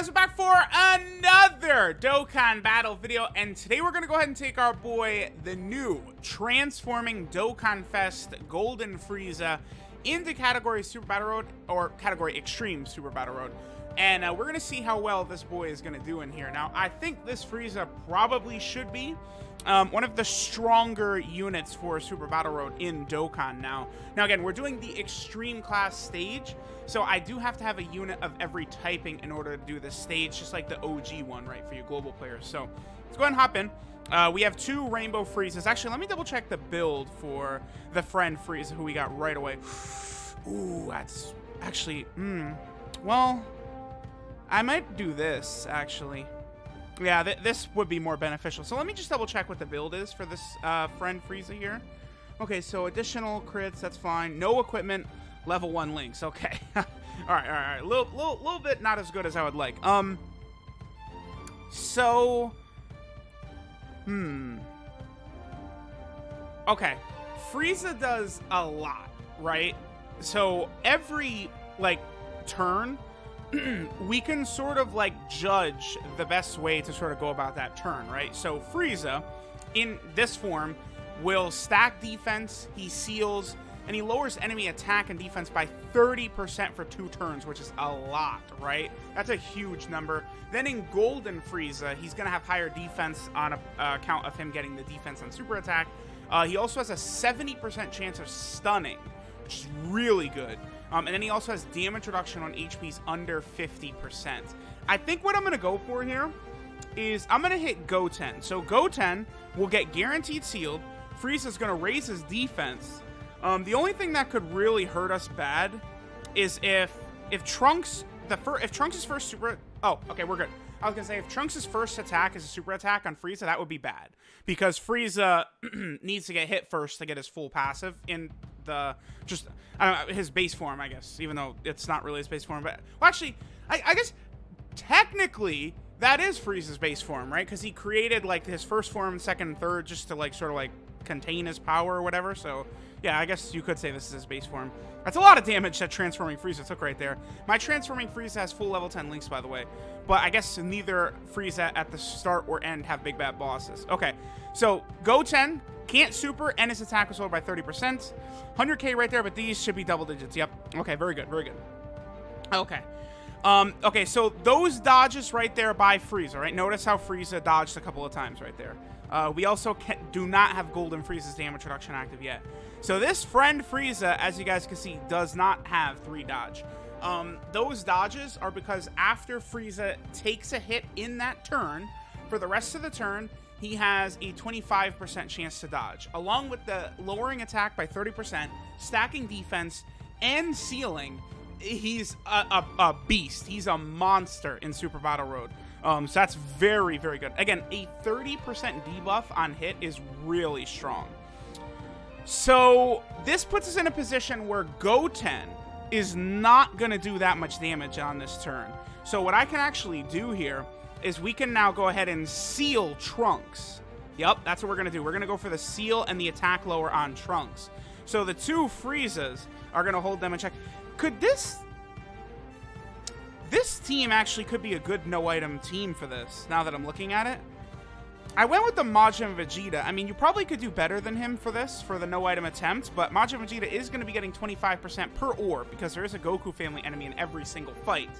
guys, we're back for another Dokkan battle video, and today we're going to go ahead and take our boy, the new Transforming Dokkan Fest Golden Frieza, into Category Super Battle Road, or Category Extreme Super Battle Road. And we're going to see how well this boy is going to do in here. Now, I think this Frieza probably should be one of the stronger units for Super Battle Road in Dokkan now. Now, again, we're doing the Extreme Class stage, so I do have to have a unit of every typing in order to do this stage, just like the OG one, right, for you global players. So let's go ahead and hop in. We have two Rainbow Friezas. Actually, let me double check the build for the friend Frieza, who we got right away. Ooh, that's actually, well, I might do this, actually. Yeah, this would be more beneficial. So let me just double check what the build is for this friend Frieza here. Okay, so additional crits, that's fine. No equipment, level 1 links. Okay. all right. A little bit not as good as I would like. So, okay. Frieza does a lot, right? So every, like, turn, we can sort of like judge the best way to sort of go about that turn, right? So Frieza, in this form, will stack defense, he seals, and he lowers enemy attack and defense by 30% for 2 turns, which is a lot, right? That's a huge number. Then in Golden Frieza, he's going to have higher defense on account of him getting the defense on super attack. He also has a 70% chance of stunning, which is really good. And then he also has damage reduction on HPs under 50%. I think what I'm going to go for here is I'm going to hit Goten. So Goten will get guaranteed sealed. Frieza's going to raise his defense. The only thing that could really hurt us bad is if Trunks' first super... Oh, okay, we're good. I was going to say, if Trunks' first attack is a super attack on Frieza, that would be bad. Because Frieza needs to get hit first to get his full passive in the... just, I don't know, his base form, I guess. Even though it's not really his base form. But, well, actually, I guess, technically, that is Frieza's base form, right? Because he created, like, his first form, second, and third, just to, like, sort of, like, contain his power or whatever. So, yeah, I guess you could say this is his base form. That's a lot of damage that Transforming Frieza took right there. My Transforming Frieza has full level 10 links, by the way. But I guess neither Frieza at the start or end have big bad bosses. Okay, so Goten can't super, and his attack was lowered by 30%. 100k right there, but these should be double digits. Yep. Okay, very good, very good. Okay. Okay, so those dodges right there by Frieza, right? Notice how Frieza dodged a couple of times right there. We also do not have Golden Frieza's damage reduction active yet. So this friend Frieza, as you guys can see, does not have 3 dodge. Those dodges are because after Frieza takes a hit in that turn, for the rest of the turn, he has a 25% chance to dodge. Along with the lowering attack by 30%, stacking defense, and sealing, he's a beast. He's a monster in Super Battle Road. So that's very, very good. Again, a 30% debuff on hit is really strong. So this puts us in a position where Goten is not going to do that much damage on this turn. So what I can actually do here is we can now go ahead and seal Trunks. Yep, that's what we're going to do. We're going to go for the seal and the attack lower on Trunks. So the two Friezas are going to hold them in check. Could this team actually could be a good no-item team for this, now that I'm looking at it. I went with the Majin Vegeta. I mean, you probably could do better than him for this, for the no-item attempt, but Majin Vegeta is going to be getting 25% per orb, because there is a Goku family enemy in every single fight.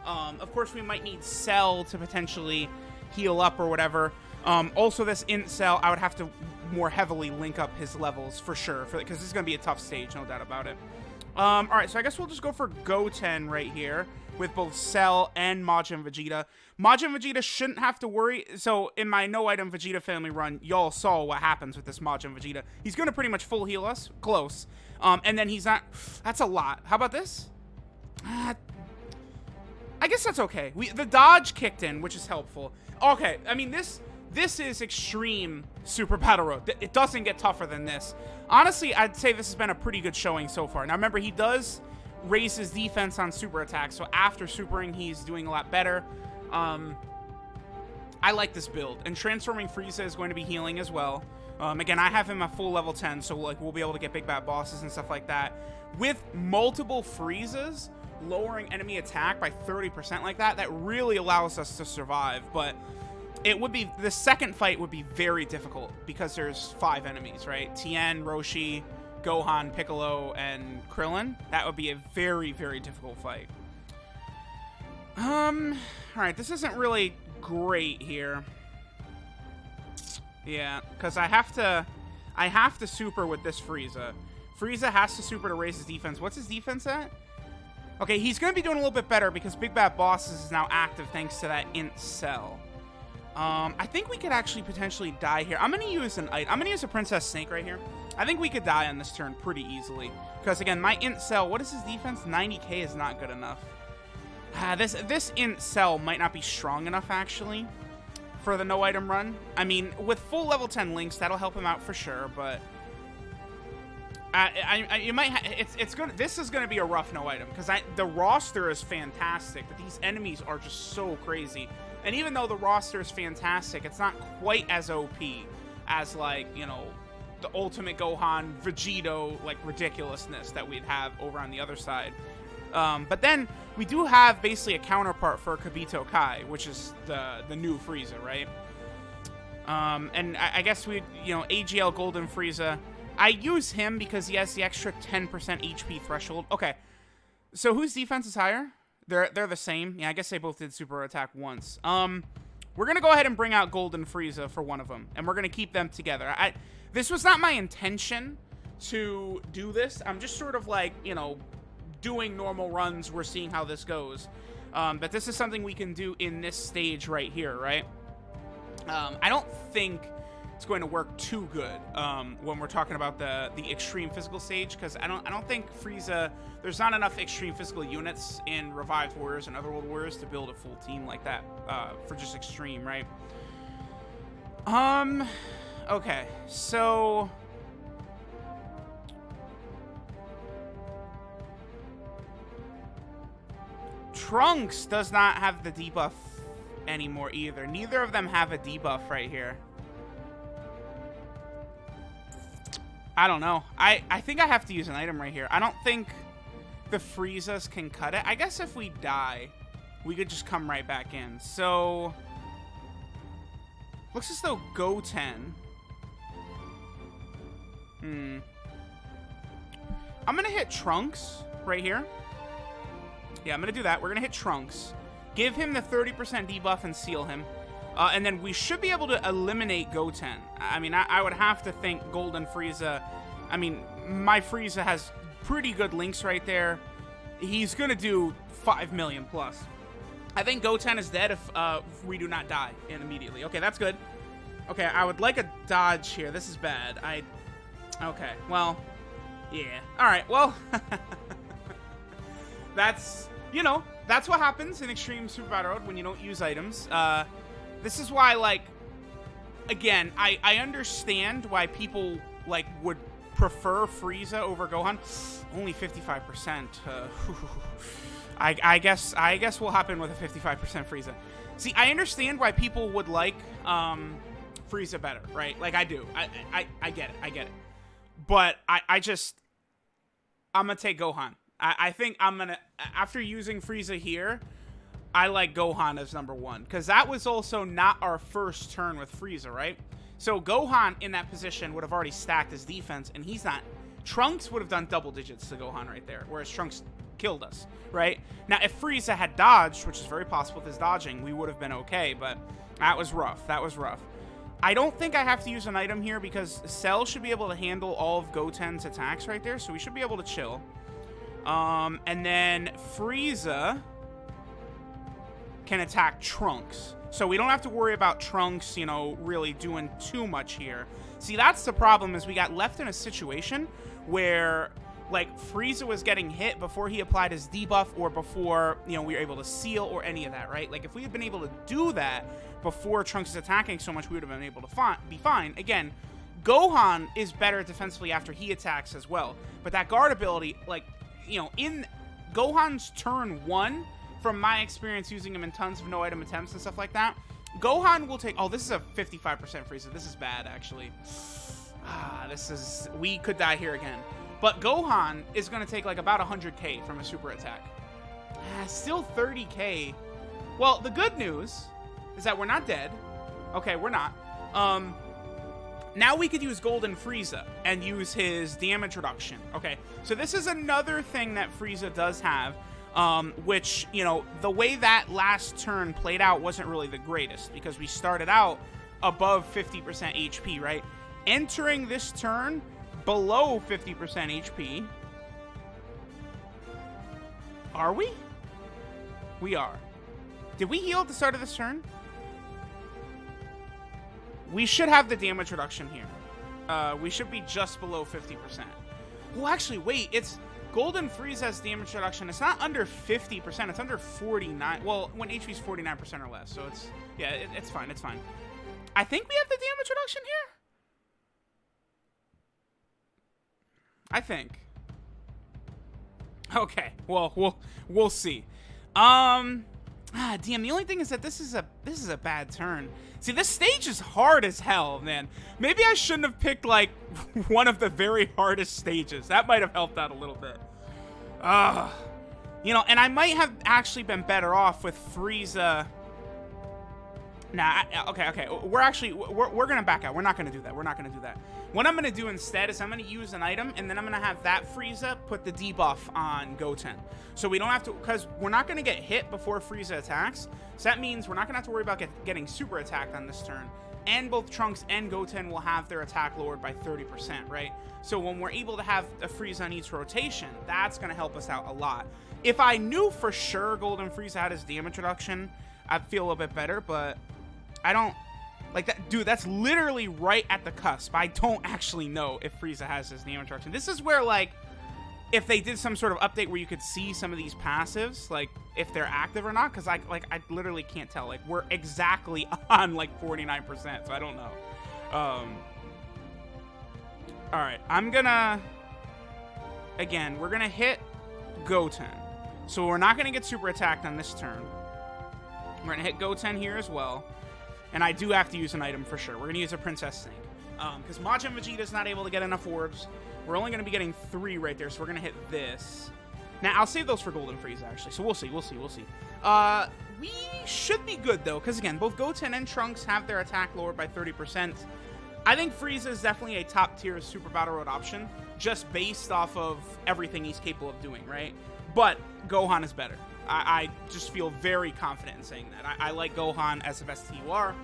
Of course, we might need Cell to potentially heal up or whatever. Also, this Int Cell, I would have to more heavily link up his levels for sure, because this is going to be a tough stage, no doubt about it. Alright, so I guess we'll just go for Goten right here with both Cell and Majin Vegeta. Majin Vegeta shouldn't have to worry. So in my no-item Vegeta family run, y'all saw what happens with this Majin Vegeta. He's going to pretty much full heal us. Close. And then he's not... That's a lot. How about this? I guess that's okay. The dodge kicked in, which is helpful. Okay, I mean, this is extreme Super Battle Road. It doesn't get tougher than this. Honestly, I'd say this has been a pretty good showing so far. Now, remember, he does raise his defense on super attack, so after supering, he's doing a lot better. I like this build, and Transforming Frieza is going to be healing as well. Again, I have him at full level 10, so like we'll be able to get big bad bosses and stuff like that. With multiple Friezas, lowering enemy attack by 30% like that, that really allows us to survive. But it would be, the second fight would be very difficult because there's 5 enemies, right? Tien, Roshi, Gohan, Piccolo, and Krillin. That would be a very, very difficult fight. Alright, this isn't really great here. Yeah, because I have to super with this Frieza. Frieza has to super to raise his defense. What's his defense at? Okay, he's going to be doing a little bit better because Big Bad Bosses is now active thanks to that Int Cell. I think we could actually potentially die here. I'm going to use I'm going to use a Princess Snake right here. I think we could die on this turn pretty easily. Because, again, my Int Cell, what is his defense? 90k is not good enough. This Int Cell might not be strong enough, actually, for the no-item run. I mean, with full level 10 links, that'll help him out for sure, but... you might this is gonna be a rough no item because the roster is fantastic, but these enemies are just so crazy. And even though the roster is fantastic, it's not quite as OP as, like, you know, the Ultimate Gohan, Vegito, like, ridiculousness that we'd have over on the other side. But then we do have basically a counterpart for Kibito Kai, which is the new Frieza, right? And I guess we, you know, AGL Golden Frieza. I use him because he has the extra 10% HP threshold. Okay, so whose defense is higher? They're the same. Yeah, I guess they both did super attack once. We're gonna go ahead and bring out Golden Frieza for one of them, and we're gonna keep them together. This was not my intention to do this. I'm just sort of like, you know, doing normal runs. We're seeing how this goes. But this is something we can do in this stage right here, right? I don't think it's going to work too good when we're talking about the extreme physical stage, because I don't think Frieza, there's not enough extreme physical units in Revived Warriors and Otherworld Warriors to build a full team like that for just extreme, right? Okay, so Trunks does not have the debuff anymore either. Neither of them have a debuff right here. I don't know. I think I have to use an item right here. I don't think the Friezas can cut it. I guess if we die, we could just come right back in. So, looks as though Goten. I'm going to hit Trunks right here. Yeah, I'm going to do that. We're going to hit Trunks. Give him the 30% debuff and seal him. And then we should be able to eliminate Goten. I mean, I would have to think Golden Frieza. I mean, my Frieza has pretty good links right there. He's going to do 5 million plus. I think Goten is dead if we do not die immediately. Okay, that's good. Okay, I would like a dodge here. This is bad. Okay, well, yeah. All right, well, that's, you know, that's what happens in Extreme Super Battle Road when you don't use items. This is why, like, again, I understand why people, like, would prefer Frieza over Gohan. Only 55%. I guess we'll hop in with a 55% Frieza. See, I understand why people would like Frieza better, right? Like, I do. I get it. But I'm gonna take Gohan. I think I'm gonna, after using Frieza here, I like Gohan as number one, because that was also not our first turn with Frieza, right? So Gohan in that position would have already stacked his defense, and he's not. Trunks would have done double digits to Gohan right there, whereas Trunks killed us, right? Now, if Frieza had dodged, which is very possible with his dodging, we would have been okay, but that was rough. That was rough. I don't think I have to use an item here, because Cell should be able to handle all of Goten's attacks right there, so we should be able to chill. And then Frieza can attack Trunks. So we don't have to worry about Trunks, you know, really doing too much here. See, that's the problem, is we got left in a situation where, like, Frieza was getting hit before he applied his debuff, or before, you know, we were able to seal or any of that, right? Like, if we had been able to do that before Trunks is attacking so much, we would have been able to be fine. Again, Gohan is better defensively after he attacks as well. But that guard ability, like, you know, in Gohan's turn 1, from my experience using him in tons of no-item attempts and stuff like that, Gohan will take... Oh, this is a 55% Frieza. This is bad, actually. This is... We could die here again. But Gohan is going to take, like, about 100k from a super attack. Still 30k. Well, the good news is that we're not dead. Okay, we're not. Now we could use Golden Frieza and use his damage reduction. Okay, so this is another thing that Frieza does have, which, you know, the way that last turn played out wasn't really the greatest because we started out above 50% HP, right? Entering this turn below 50% HP. Are we? We are. Did we heal at the start of this turn? We should have the damage reduction here. We should be just below 50%. Well, actually, wait. It's Golden Frieza's damage reduction. It's not under 50%. It's under 49. Well, when HP is 49% or less. So it's, yeah, it's fine. It's fine. I think we have the damage reduction here. I think. Okay. Well, we'll see. Damn. The only thing is that this is a bad turn. See, this stage is hard as hell, man. Maybe I shouldn't have picked, like, one of the very hardest stages. That might have helped out a little bit. You know, and I might have actually been better off with Frieza. Nah, okay. We're gonna back out. We're not gonna do that. We're not gonna do that. What I'm gonna do instead is I'm gonna use an item, and then I'm gonna have that Frieza put the debuff on Goten. So we don't have to, because we're not gonna get hit before Frieza attacks. So that means we're not gonna have to worry about getting super attacked on this turn. And both Trunks and Goten will have their attack lowered by 30%, right? So when we're able to have a Frieza on each rotation, that's gonna help us out a lot. If I knew for sure Golden Frieza had his damage reduction, I'd feel a little bit better, but I don't, like that, dude, that's literally right at the cusp. I don't actually know if Frieza has his damage reduction. This is where, like, if they did some sort of update where you could see some of these passives, like, if they're active or not, because, I literally can't tell. Like, we're exactly on, like, 49%, so I don't know. Alright, I'm gonna, again, we're gonna hit Goten. So we're not gonna get super attacked on this turn. We're gonna hit Goten here as well. And I do have to use an item for sure. We're going to use a Princess Snake. Because Majin Vegeta's not able to get enough orbs. We're only going to be getting 3 right there, so we're going to hit this. Now, I'll save those for Golden Frieza, actually. So we'll see. We should be good, though. Because, again, both Goten and Trunks have their attack lowered by 30%. I think Frieza is definitely a top-tier Super Battle Road option. Just based off of everything he's capable of doing, right? But Gohan is better. I just feel very confident in saying that. I like Gohan as the best TUR.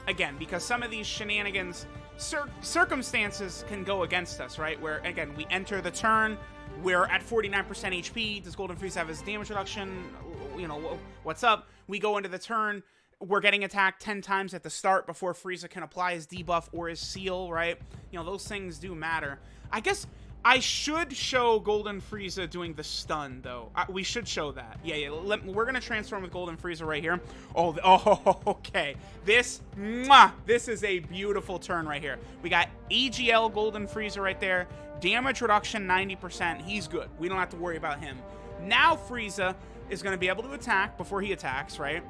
Again, because some of these shenanigans, circumstances can go against us, right? Where, again, we enter the turn, we're at 49% HP. Does Golden Frieza have his damage reduction? You know, what's up? We go into the turn, we're getting attacked 10 times at the start before Frieza can apply his debuff or his seal, right? You know, those things do matter. I guess I should show Golden Frieza doing the stun, though. We should show that. Yeah. We're going to transform with Golden Frieza right here. Oh, okay. This is a beautiful turn right here. We got AGL Golden Frieza right there. Damage reduction 90%. He's good. We don't have to worry about him. Now Frieza is going to be able to attack before he attacks, right?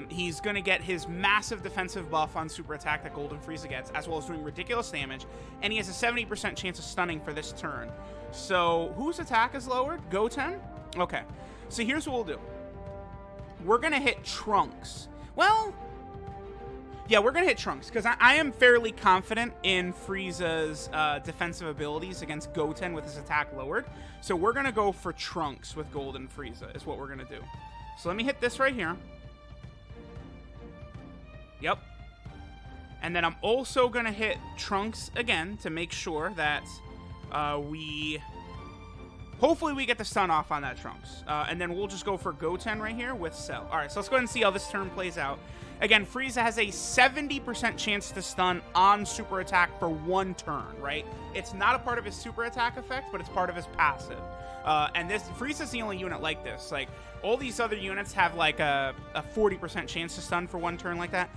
He's going to get his massive defensive buff on super attack that Golden Frieza gets, as well as doing ridiculous damage, and he has a 70% chance of stunning for this turn. So, whose attack is lowered? Goten? Okay. So, here's what we'll do. We're going to hit Trunks. Well, yeah, we're going to hit Trunks, because I am fairly confident in Frieza's defensive abilities against Goten with his attack lowered. So, we're going to go for Trunks with Golden Frieza, is what we're going to do. So, let me hit this right here. Yep. And then I'm also going to hit Trunks again to make sure that hopefully we get the stun off on that Trunks. And then we'll just go for Goten right here with Cell. All right, so let's go ahead and see how this turn plays out. Again, Frieza has a 70% chance to stun on super attack for 1 turn, right? It's not a part of his super attack effect, but it's part of his passive. And Frieza's the only unit like this. Like, all these other units have like a 40% chance to stun for 1 turn like that.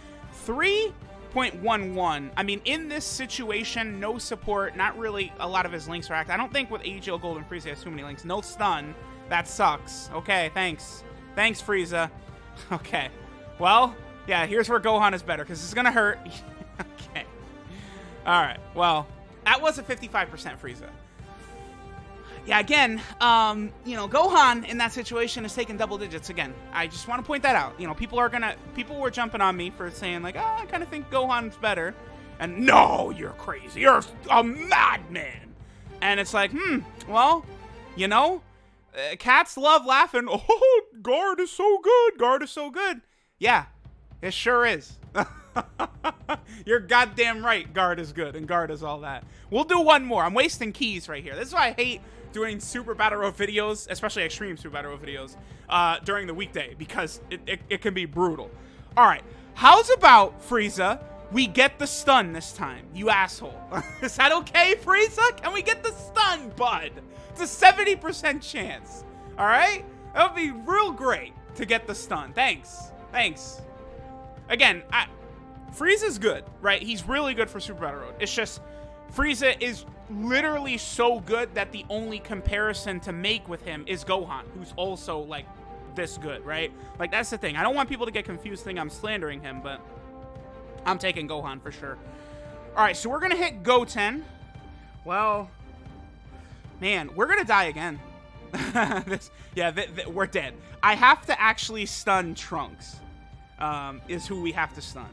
3.11. I mean, in this situation, no support, not really a lot of his links are active. I don't think with AGL Golden Frieza has too many links. No stun. That sucks. Okay, thanks. Thanks, Frieza. Okay. Well, yeah, here's where Gohan is better, because it's going to hurt. Okay. All right. Well, that was a 55% Frieza. Yeah, again, you know, Gohan in that situation is taking double digits again. I just want to point that out. You know, people were jumping on me for saying like, I kind of think Gohan's better. And no, you're crazy. You're a madman. And it's like, well, you know, cats love laughing. Oh, Guard is so good. Guard is so good. Yeah, it sure is. You're goddamn right. Guard is good, and Guard is all that. We'll do one more. I'm wasting keys right here. This is why I hate doing Super Battle Road videos, especially extreme Super Battle Road videos, during the weekday, because it can be brutal. All right, how's about, Frieza, we get the stun this time, you asshole. Is that okay, Frieza? Can we get the stun, bud? It's a 70% chance. All right? That would be real great to get the stun. Thanks. Again, Frieza's good, right? He's really good for Super Battle Road. It's just Frieza is literally so good that the only comparison to make with him is Gohan, who's also, like, this good, right? Like, that's the thing. I don't want people to get confused thinking I'm slandering him, but I'm taking Gohan for sure. All right, so we're going to hit Goten. Well, man, we're going to die again. We're dead. I have to actually stun Trunks, is who we have to stun.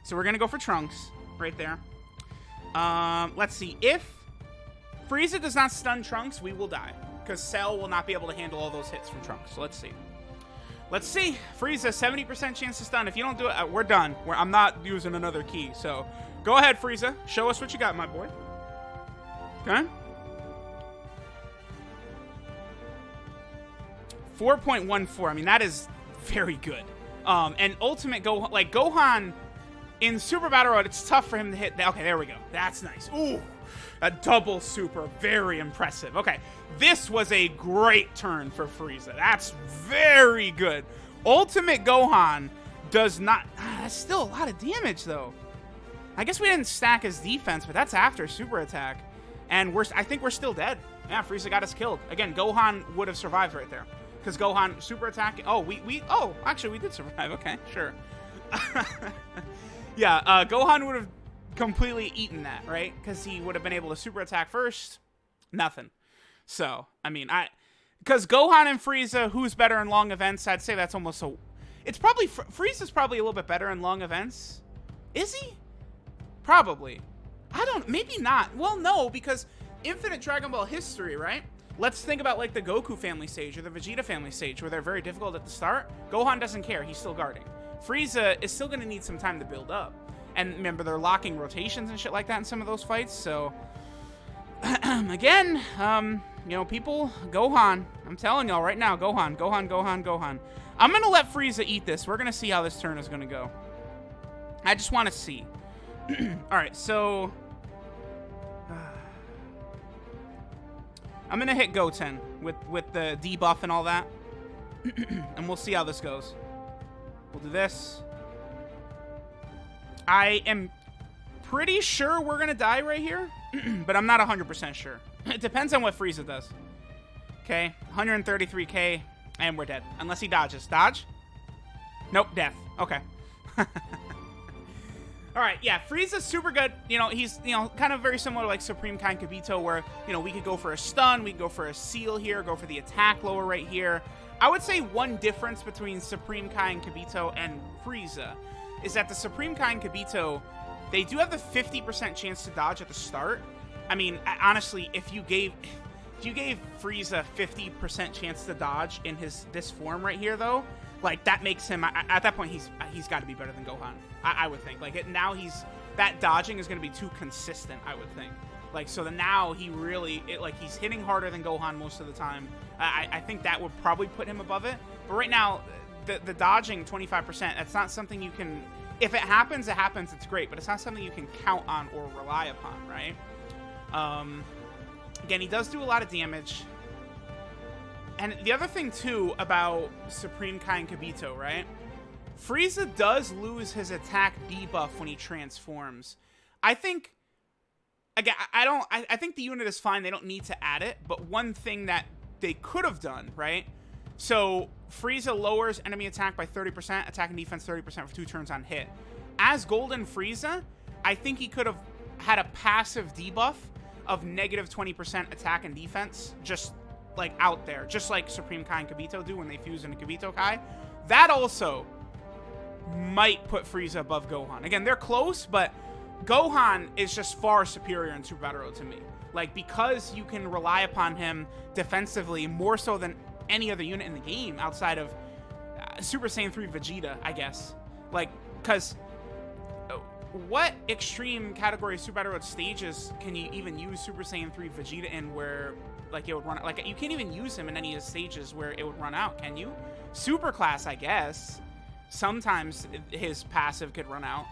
So we're going to go for Trunks right there. Let's see. If Frieza does not stun Trunks, we will die, because Cell will not be able to handle all those hits from Trunks. So let's see. Let's see. Frieza, 70% chance to stun. If you don't do it, we're done. I'm not using another key. So go ahead, Frieza. Show us what you got, my boy. Okay. 4.14. I mean, that is very good. And Ultimate Gohan in Super Battle Road, it's tough for him to hit. Okay, there we go. That's nice. Ooh, a double super. Very impressive. Okay, this was a great turn for Frieza. That's very good. Ultimate Gohan does not... that's still a lot of damage, though. I guess we didn't stack his defense, but that's after super attack. And I think we're still dead. Yeah, Frieza got us killed. Again, Gohan would have survived right there. Because Gohan super attack... oh, actually, we did survive. Okay, sure. Yeah, Gohan would have completely eaten that, right? Because he would have been able to super attack first. Nothing. So, I mean, because Gohan and Frieza, who's better in long events? I'd say that's almost a... it's probably... Frieza's probably a little bit better in long events. Is he? Probably. I don't... maybe not. Well, no, because Infinite Dragon Ball history, right? Let's think about, like, the Goku family stage or the Vegeta family stage, where they're very difficult at the start. Gohan doesn't care. He's still guarding. Frieza is still going to need some time to build up. And remember, they're locking rotations and shit like that in some of those fights. So, again, you know, people, Gohan. I'm telling y'all right now, Gohan. I'm going to let Frieza eat this. We're going to see how this turn is going to go. I just want to see. All right, so... I'm going to hit Goten with the debuff and all that. And we'll see how this goes. We'll do this. I am pretty sure we're going to die right here. But I'm not 100% sure. It depends on what Frieza does. Okay, 133k. And we're dead. Unless he dodges. Dodge? Nope, death. Okay. Alright, yeah, Frieza's super good. You know, he's, you know, kind of very similar to, like, Supreme Kai and Kibito, where, you know, we could go for a stun, we could go for a seal here, go for the attack lower right here. I would say one difference between Supreme Kai and Kibito and Frieza is that the Supreme Kai and Kibito, they do have the 50% chance to dodge at the start. I mean, honestly, if you gave Frieza 50% chance to dodge in this form right here, though, like, that makes him, at that point, he's got to be better than Gohan. I would think. Like, now that dodging is going to be too consistent, I would think. Like, so now he really, he's hitting harder than Gohan most of the time. I think that would probably put him above it. But right now, the dodging 25%, that's not something you can, if it happens, it's great. But it's not something you can count on or rely upon, right? Again, he does do a lot of damage. And the other thing, too, about Supreme Kai and Kibito, right? Frieza does lose his attack debuff when he transforms. I think, again, I think the unit is fine. They don't need to add it. But one thing that they could have done, right? So, Frieza lowers enemy attack by 30%, attack and defense 30% for 2 turns on hit. As Golden Frieza, I think he could have had a passive debuff of negative 20% attack and defense, just like out there, just like Supreme Kai and Kibito do when they fuse into Kibito Kai. That also might put Frieza above Gohan. Again, they're close, but Gohan is just far superior in Super Battle Road to me. Like, because you can rely upon him defensively more so than any other unit in the game outside of Super Saiyan 3 Vegeta, I guess. Like, because what extreme category Super Battle Road stages can you even use Super Saiyan 3 Vegeta in where, like, it would run out? Like, you can't even use him in any of the stages where it would run out, can you? Super Class, I guess. Sometimes his passive could run out.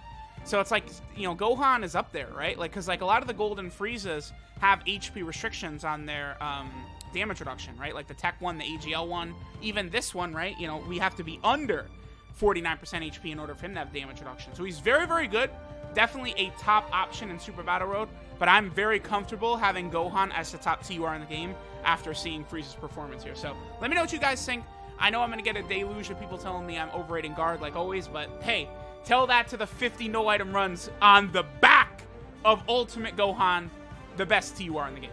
So it's like, you know, Gohan is up there, right? Like, because, like, a lot of the Golden Friezas have HP restrictions on their damage reduction, right? Like the Tech one, the AGL one, even this one, right? You know, we have to be under 49% HP in order for him to have damage reduction. So he's very, very good. Definitely a top option in Super Battle Road, but I'm very comfortable having Gohan as the top TUR in the game after seeing Frieza's performance here. So let me know what you guys think. I know I'm going to get a deluge of people telling me I'm overrating guard like always, but hey, tell that to the 50 no-item runs on the back of Ultimate Gohan, the best TUR in the game.